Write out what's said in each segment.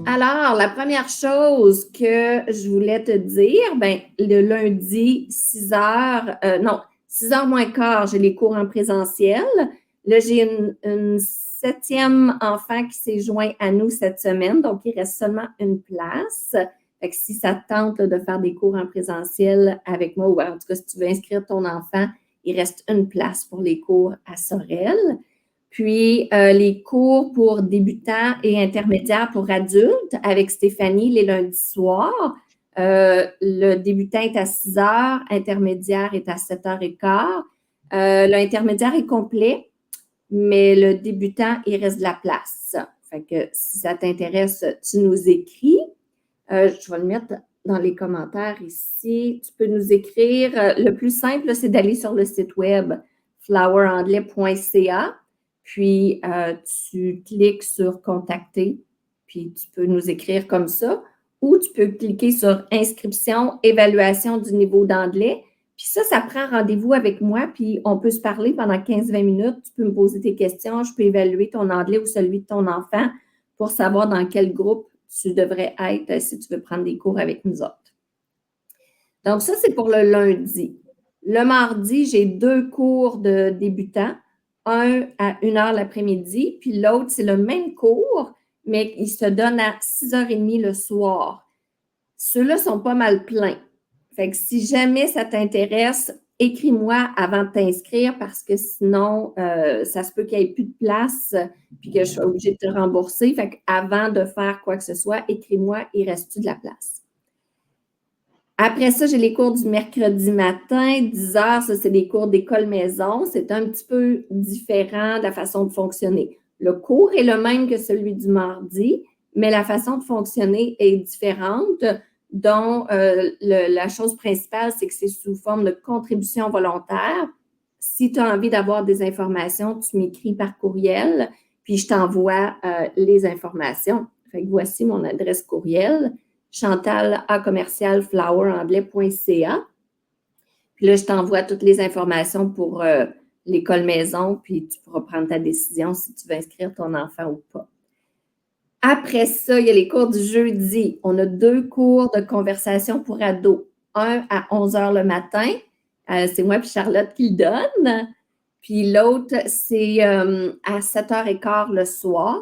Alors, la première chose que je voulais te dire, ben, le lundi, 6 heures, non, 6 heures moins quart, j'ai les cours en présentiel. Là, j'ai une septième enfant qui s'est joint à nous cette semaine, donc il reste seulement une place. Fait que si ça te tente là, de faire des cours en présentiel avec moi, ou en tout cas, si tu veux inscrire ton enfant, il reste une place pour les cours à Sorel. Puis, les cours pour débutants et intermédiaires pour adultes avec Stéphanie les lundis soirs. Le débutant est à 6 heures, intermédiaire est à 7h15. L'intermédiaire est complet, mais le débutant, il reste de la place. Fait que si ça t'intéresse, tu nous écris. Je vais le mettre dans les commentaires ici. Tu peux nous écrire. Le plus simple, c'est d'aller sur le site web floweranglais.ca. Puis, tu cliques sur « Contacter », puis tu peux nous écrire comme ça. Ou tu peux cliquer sur « Inscription, évaluation du niveau d'anglais ». Puis ça prend rendez-vous avec moi, puis on peut se parler pendant 15-20 minutes. Tu peux me poser tes questions, je peux évaluer ton anglais ou celui de ton enfant pour savoir dans quel groupe tu devrais être si tu veux prendre des cours avec nous autres. Donc, ça, c'est pour le lundi. Le mardi, j'ai 2 cours de débutants, un à 1h l'après-midi, puis l'autre, c'est le même cours, mais il se donne à 6h30 le soir. Ceux-là sont pas mal pleins. Fait que si jamais ça t'intéresse, écris-moi avant de t'inscrire parce que sinon, ça se peut qu'il n'y ait plus de place puis que je sois obligée de te rembourser. Fait qu'avant de faire quoi que ce soit, écris-moi, il reste-tu de la place? Après ça, j'ai les cours du mercredi matin, 10h, ça c'est des cours d'école maison. C'est un petit peu différent de la façon de fonctionner. Le cours est le même que celui du mardi, mais la façon de fonctionner est différente, dont la chose principale, c'est que c'est sous forme de contribution volontaire. Si tu as envie d'avoir des informations, tu m'écris par courriel, puis je t'envoie les informations. Fait que voici mon adresse courriel. chantal@floweranglais.ca. Puis là, je t'envoie toutes les informations pour l'école maison, puis tu pourras prendre ta décision si tu veux inscrire ton enfant ou pas. Après ça, il y a les cours du jeudi. On a 2 cours de conversation pour ados. Un à 11h le matin. C'est moi et Charlotte qui le donne. Puis l'autre, c'est à 7h15 le soir.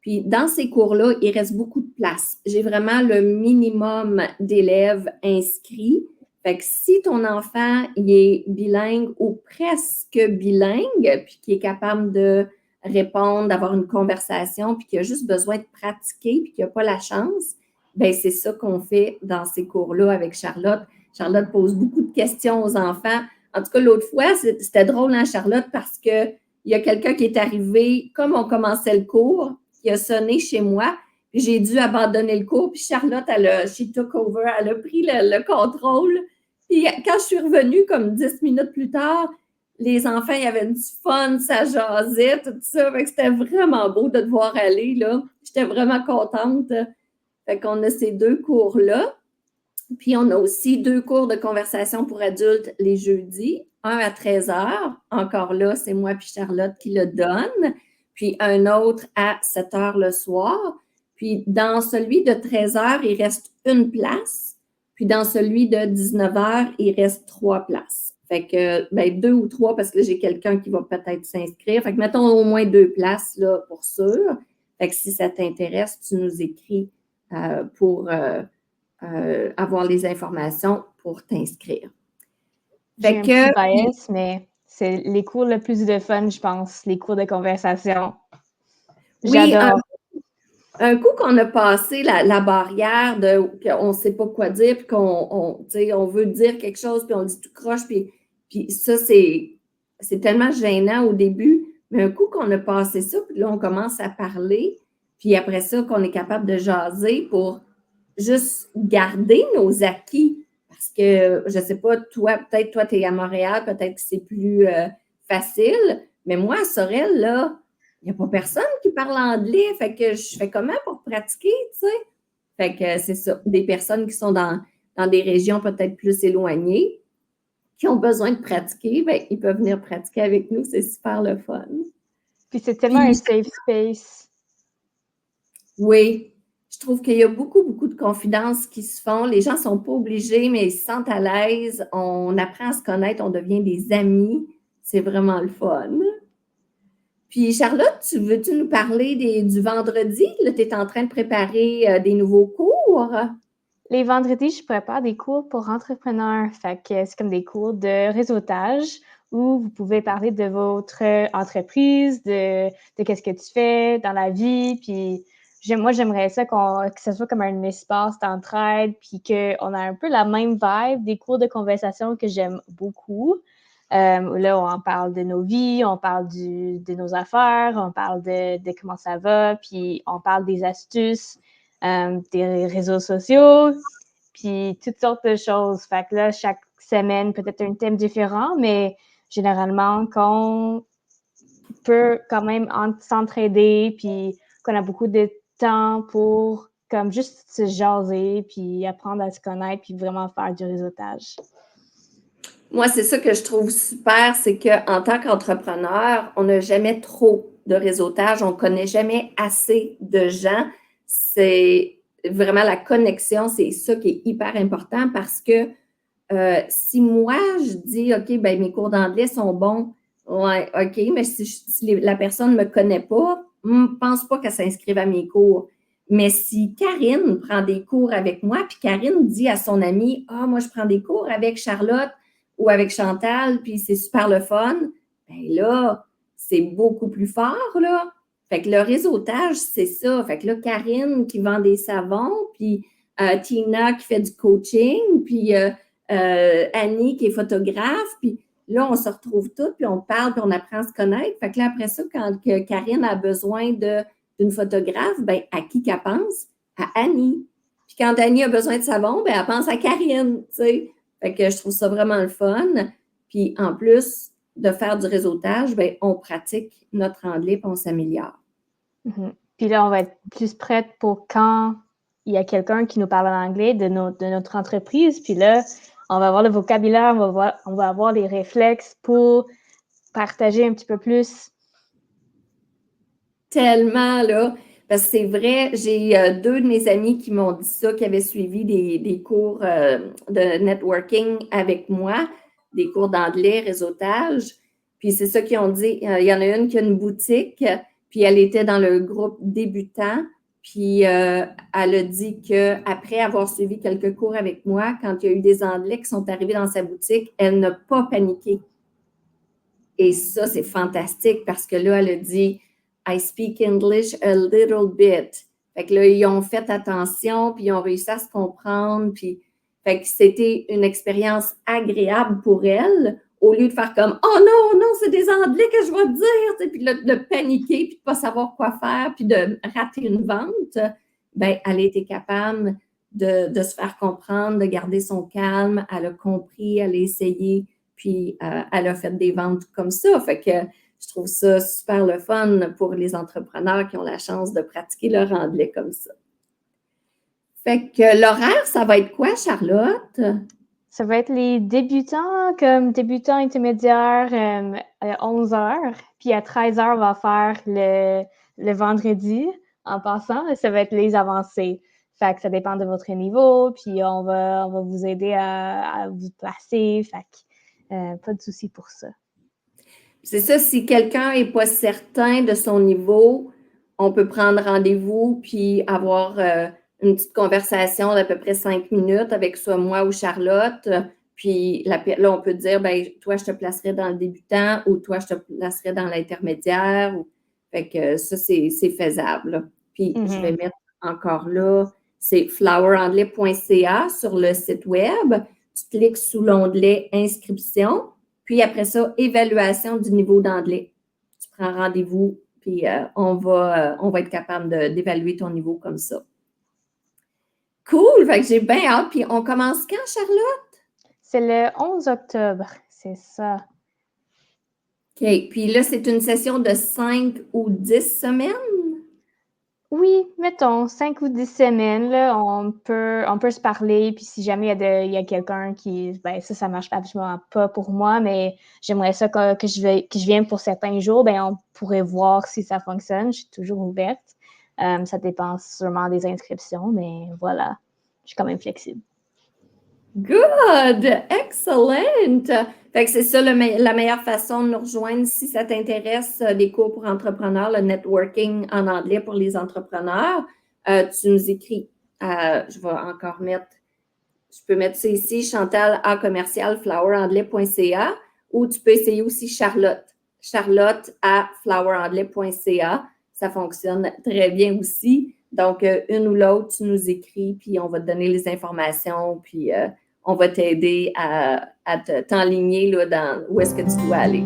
Puis dans ces cours-là, il reste beaucoup de place. J'ai vraiment le minimum d'élèves inscrits. Fait que si ton enfant il est bilingue ou presque bilingue, puis qui est capable de répondre, d'avoir une conversation, puis qui a juste besoin de pratiquer, puis qui n'a pas la chance, bien, c'est ça qu'on fait dans ces cours-là avec Charlotte. Charlotte pose beaucoup de questions aux enfants. En tout cas, l'autre fois, c'était drôle, hein, Charlotte, parce qu'il y a quelqu'un qui est arrivé, comme on commençait le cours, qui a sonné chez moi, puis j'ai dû abandonner le cours, puis Charlotte, she took over, elle a pris le contrôle. Puis quand je suis revenue, comme 10 minutes plus tard, les enfants, il y avait du fun, ça jasait, tout ça. Fait que c'était vraiment beau de te voir aller, là. J'étais vraiment contente. Fait qu'on a ces 2 cours-là. Puis on a aussi 2 cours de conversation pour adultes les jeudis, un à 13h. Encore là, c'est moi puis Charlotte qui le donne. Puis un autre à 7h le soir. Puis dans celui de 13h, il reste une place. Puis dans celui de 19h, il reste 3 places. Fait que, ben 2 ou 3 parce que là, j'ai quelqu'un qui va peut-être s'inscrire. Fait que mettons au moins 2 places, là, pour sûr. Fait que si ça t'intéresse, tu nous écris pour avoir les informations pour t'inscrire. J'ai un petit bias, mais c'est les cours le plus de fun, je pense, les cours de conversation. J'adore. Un coup qu'on a passé la barrière de qu'on ne sait pas quoi dire, puis on veut dire quelque chose, puis on dit tout croche, puis ça, c'est tellement gênant au début. Mais un coup qu'on a passé ça, puis là, on commence à parler, puis après ça, qu'on est capable de jaser pour juste garder nos acquis. Parce que, je ne sais pas, toi, peut-être toi, tu es à Montréal, peut-être que c'est plus facile, mais moi, à Sorel, là, il n'y a pas personne qui parle anglais, fait que je fais comment pour pratiquer, tu sais? Fait que c'est ça, des personnes qui sont dans des régions peut-être plus éloignées. qui ont besoin de pratiquer, ben, ils peuvent venir pratiquer avec nous. C'est super le fun. Puis c'est tellement un safe space. Oui. Je trouve qu'il y a beaucoup, beaucoup de confidences qui se font. Les gens ne sont pas obligés, mais ils se sentent à l'aise. On apprend à se connaître, on devient des amis. C'est vraiment le fun. Puis, Charlotte, veux-tu nous parler du vendredi? Là, tu es en train de préparer des nouveaux cours. Les vendredis, je prépare des cours pour entrepreneurs. Fait que c'est comme des cours de réseautage où vous pouvez parler de votre entreprise, de qu'est-ce que tu fais dans la vie. Puis moi, j'aimerais ça que ce soit comme un espace d'entraide, puis qu'on a un peu la même vibe des cours de conversation que j'aime beaucoup. Là, on parle de nos vies, on parle de nos affaires, on parle de comment ça va, puis on parle des astuces, des réseaux sociaux, puis toutes sortes de choses. Fait que là, chaque semaine, peut-être un thème différent, mais généralement, qu'on peut quand même s'entraider, puis qu'on a beaucoup de temps pour comme juste se jaser, puis apprendre à se connaître, puis vraiment faire du réseautage. Moi, c'est ça que je trouve super, c'est qu'en tant qu'entrepreneur, on n'a jamais trop de réseautage, on ne connaît jamais assez de gens. C'est vraiment la connexion, c'est ça qui est hyper important parce que si moi, je dis, OK, ben mes cours d'anglais sont bons, ouais, OK, mais si la personne ne me connaît pas, je ne pense pas qu'elle s'inscrive à mes cours. Mais si Karine prend des cours avec moi, puis Karine dit à son amie, ah, moi, je prends des cours avec Charlotte ou avec Chantal, puis c'est super le fun, bien là, c'est beaucoup plus fort, là. Fait que le réseautage, c'est ça. Fait que là, Karine qui vend des savons, puis Tina qui fait du coaching, puis Annie qui est photographe, puis là, on se retrouve toutes, puis on parle, puis on apprend à se connaître. Fait que là, après ça, quand Karine a besoin d'une photographe, ben à qui qu'elle pense? À Annie. Puis quand Annie a besoin de savon, ben elle pense à Karine, tu sais. Fait que je trouve ça vraiment le fun. Puis en plus de faire du réseautage, ben on pratique notre anglais, puis on s'améliore. Mm-hmm. Puis là, on va être plus prête pour quand il y a quelqu'un qui nous parle en anglais de notre entreprise. Puis là, on va avoir le vocabulaire, on va avoir les réflexes pour partager un petit peu plus. Tellement, là. Parce que c'est vrai, j'ai deux de mes amis qui m'ont dit ça, qui avaient suivi des cours de networking avec moi, des cours d'anglais, réseautage. Puis c'est ça qu'ils ont dit. Il y en a une qui a une boutique, puis elle était dans le groupe débutant. Puis elle a dit qu'après avoir suivi quelques cours avec moi, quand il y a eu des Anglais qui sont arrivés dans sa boutique, elle n'a pas paniqué. Et ça, c'est fantastique parce que là, elle a dit I speak English a little bit. Fait que là, ils ont fait attention, puis ils ont réussi à se comprendre, puis fait que c'était une expérience agréable pour elle, au lieu de faire comme oh non, non, c'est des Anglais que je vais te dire, puis de paniquer, puis de ne pas savoir quoi faire, puis de rater une vente, ben elle a été capable de se faire comprendre, de garder son calme, elle a compris, elle a essayé, puis elle a fait des ventes comme ça. Fait que je trouve ça super le fun pour les entrepreneurs qui ont la chance de pratiquer leur anglais comme ça. Fait que l'horaire, ça va être quoi, Charlotte? Ça va être les débutants, comme débutants intermédiaires à 11 heures. Puis à 13 heures, on va faire le vendredi en passant. Ça va être les avancés. Fait que ça dépend de votre niveau. Puis on va vous aider à vous placer. Fait que pas de souci pour ça. C'est ça, si quelqu'un n'est pas certain de son niveau, on peut prendre rendez-vous puis avoir une petite conversation d'à peu près 5 minutes avec soit moi ou Charlotte. Puis là, on peut dire, ben, toi, je te placerai dans le débutant ou toi, je te placerai dans l'intermédiaire. Fait que ça, c'est faisable. Puis je vais mettre encore là, c'est floweranglais.ca sur le site web. Tu cliques sous l'onglet inscription. Puis après ça, évaluation du niveau d'anglais. Tu prends rendez-vous, puis on va être capable d'évaluer ton niveau comme ça. Cool! Fait que j'ai bien hâte. Puis on commence quand, Charlotte? C'est le 11 octobre, c'est ça. OK. Puis là, c'est une session de 5 ou 10 semaines? Oui, mettons 5 ou 10 semaines, là, on peut se parler, puis si jamais il y a quelqu'un qui ben ça marche absolument pas pour moi, mais j'aimerais ça que je vienne pour certains jours, ben on pourrait voir si ça fonctionne. Je suis toujours ouverte. Ça dépend sûrement des inscriptions, mais voilà, je suis quand même flexible. Good! Excellent! Fait que c'est ça la meilleure façon de nous rejoindre si ça t'intéresse, des cours pour entrepreneurs, le networking en anglais pour les entrepreneurs. Tu nous écris. Je vais encore je peux mettre ça ici, Chantal à commercial floweranglais.ca, ou tu peux essayer aussi Charlotte. Charlotte à floweranglais.ca. Ça fonctionne très bien aussi. Donc, une ou l'autre, tu nous écris, puis on va te donner les informations, puis on va t'aider à t'enligner là, dans où est-ce que tu dois aller.